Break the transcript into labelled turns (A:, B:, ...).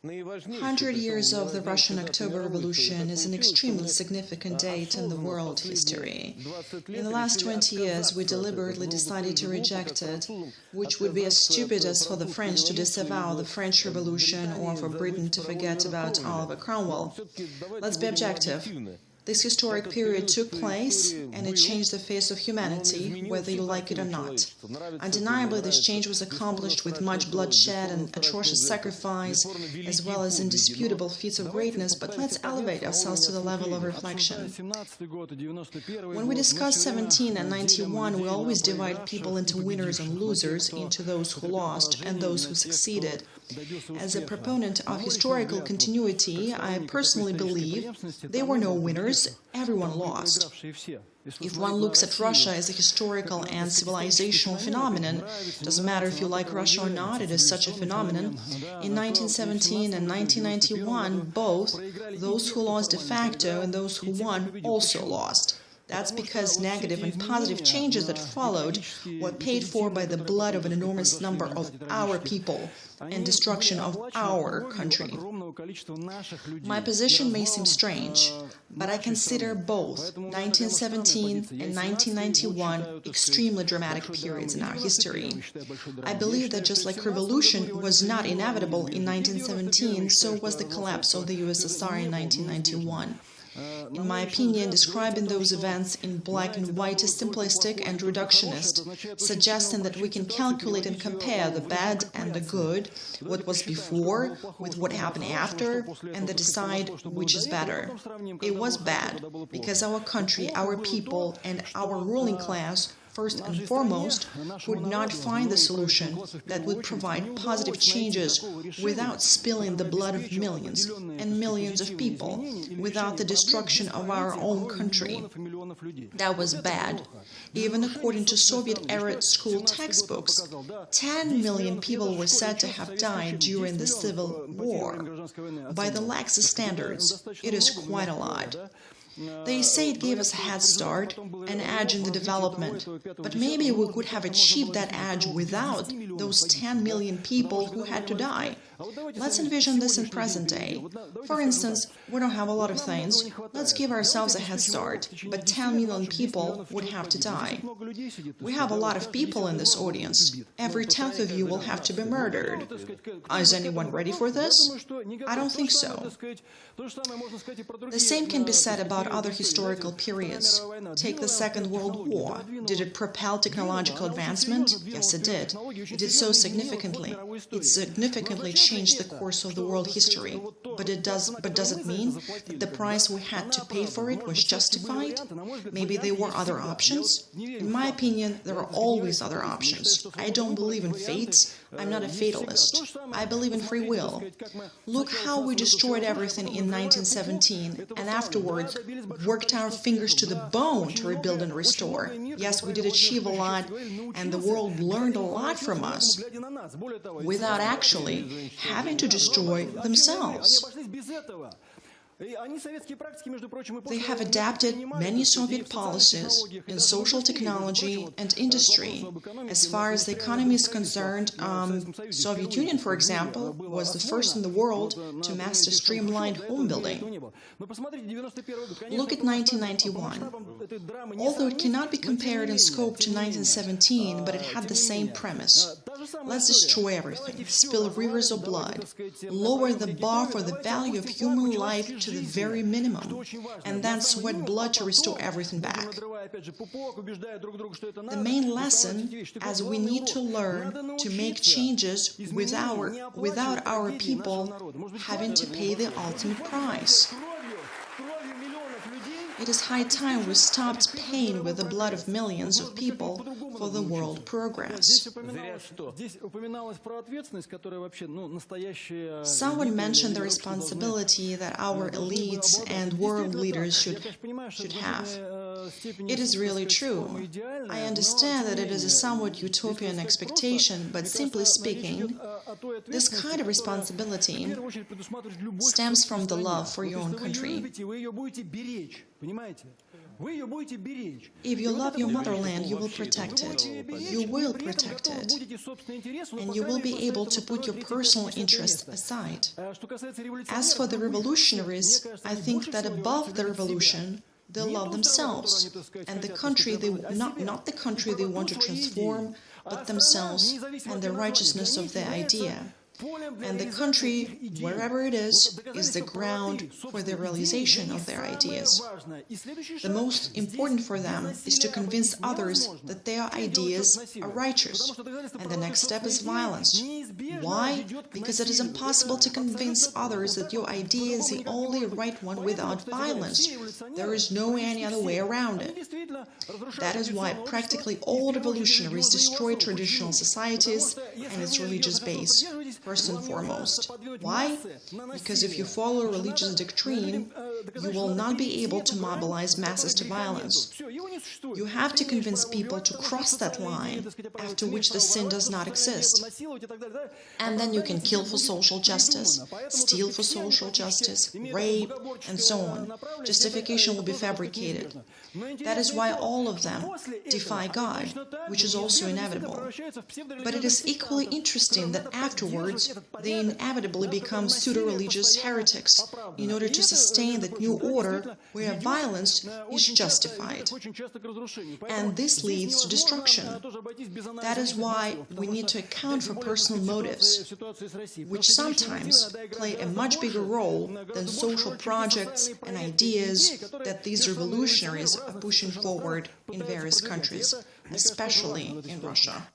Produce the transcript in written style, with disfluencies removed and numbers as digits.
A: 100 years of the Russian October Revolution is an extremely significant date in the world history. In the last 20 years, we deliberately decided to reject it, which would be as stupid as for the French to disavow the French Revolution or for Britain to forget about Oliver Cromwell. Let's be objective. This historic period took place, and it changed the face of humanity, whether you like it or not. Undeniably, this change was accomplished with much bloodshed and atrocious sacrifice, as well as indisputable feats of greatness, but let's elevate ourselves to the level of reflection. When we discuss 17 and 91, we always divide people into winners and losers, into those who lost and those who succeeded. As a proponent of historical continuity, I personally believe there were no winners, everyone lost. If one looks at Russia as a historical and civilizational phenomenon, it doesn't matter if you like Russia or not, it is such a phenomenon. In 1917 and 1991, both those who lost de facto and those who won also lost. That's because negative and positive changes that followed were paid for by the blood of an enormous number of our people and destruction of our country. My position may seem strange, but I consider both 1917 and 1991 extremely dramatic periods in our history. I believe that just like revolution was not inevitable in 1917, so was the collapse of the USSR in 1991. In my opinion, describing those events in black and white is simplistic and reductionist, suggesting that we can calculate and compare the bad and the good, what was before with what happened after, and then decide which is better. It was bad, because our country, our people, and our ruling class first and foremost, would not find the solution that would provide positive changes without spilling the blood of millions and millions of people, without the destruction of our own country. That was bad. Even according to Soviet-era school textbooks, 10 million people were said to have died during the Civil War. By the laxest standards, it is quite a lot. They say it gave us a head start, an edge in the development, but maybe we could have achieved that edge without those 10 million people who had to die. Let's envision this in present day. For instance, we don't have a lot of things. Let's give ourselves a head start, but 10 million people would have to die. We have a lot of people in this audience. Every 10th of you will have to be murdered. Is anyone ready for this? I don't think so. The same can be said about other historical periods. Take the Second World War. Did it propel technological advancement? Yes, it did. It did so significantly. It significantly changed the course of the world history. But does it mean that the price we had to pay for it was justified? Maybe there were other options? In my opinion, there are always other options. I don't believe in fates. I'm not a fatalist. I believe in free will. Look how we destroyed everything in 1917 and afterwards worked our fingers to the bone to rebuild and restore. Yes, we did achieve a lot, and the world learned a lot from us without actually having to destroy themselves. They have adapted many Soviet policies in social technology and industry. As far as the economy is concerned, Soviet Union, for example, was the first in the world to master streamlined home building. Look at 1991. Although it cannot be compared in scope to 1917, but it had the same premise. Let's destroy everything, spill rivers of blood, lower the bar for the value of human life to the very minimum, and then sweat blood to restore everything back. The main lesson, as we need to learn to make changes without our people having to pay the ultimate price. It is high time we stopped paying with the blood of millions of people for the world progress. Someone mentioned the responsibility that our elites and world leaders should have. It is really true. I understand that it is a somewhat utopian expectation, but simply speaking, this kind of responsibility stems from the love for your own country. If you love your motherland, you will protect it. You will protect it. And you will be able to put your personal interests aside. As for the revolutionaries, I think that above the revolution, they love themselves and the country not the country they want to transform, but themselves and the righteousness of their idea. And the country, wherever it is the ground for the realization of their ideas. The most important for them is to convince others that their ideas are righteous, and the next step is violence. Why? Because it is impossible to convince others that your idea is the only right one without violence. There is no any other way around it. That is why practically all revolutionaries destroy traditional societies and its religious base. First and foremost. Why? Because if you follow a religious doctrine, you will not be able to mobilize masses to violence. You have to convince people to cross that line, after which the sin does not exist. And then you can kill for social justice, steal for social justice, rape, and so on. Justification will be fabricated. That is why all of them defy God, which is also inevitable. But it is equally interesting that afterwards they inevitably become pseudo-religious heretics in order to sustain that new order where violence is justified. And this leads to destruction. That is why we need to account for personal motives, which sometimes play a much bigger role than social projects and ideas that these revolutionaries are pushing forward in various countries, especially in Russia.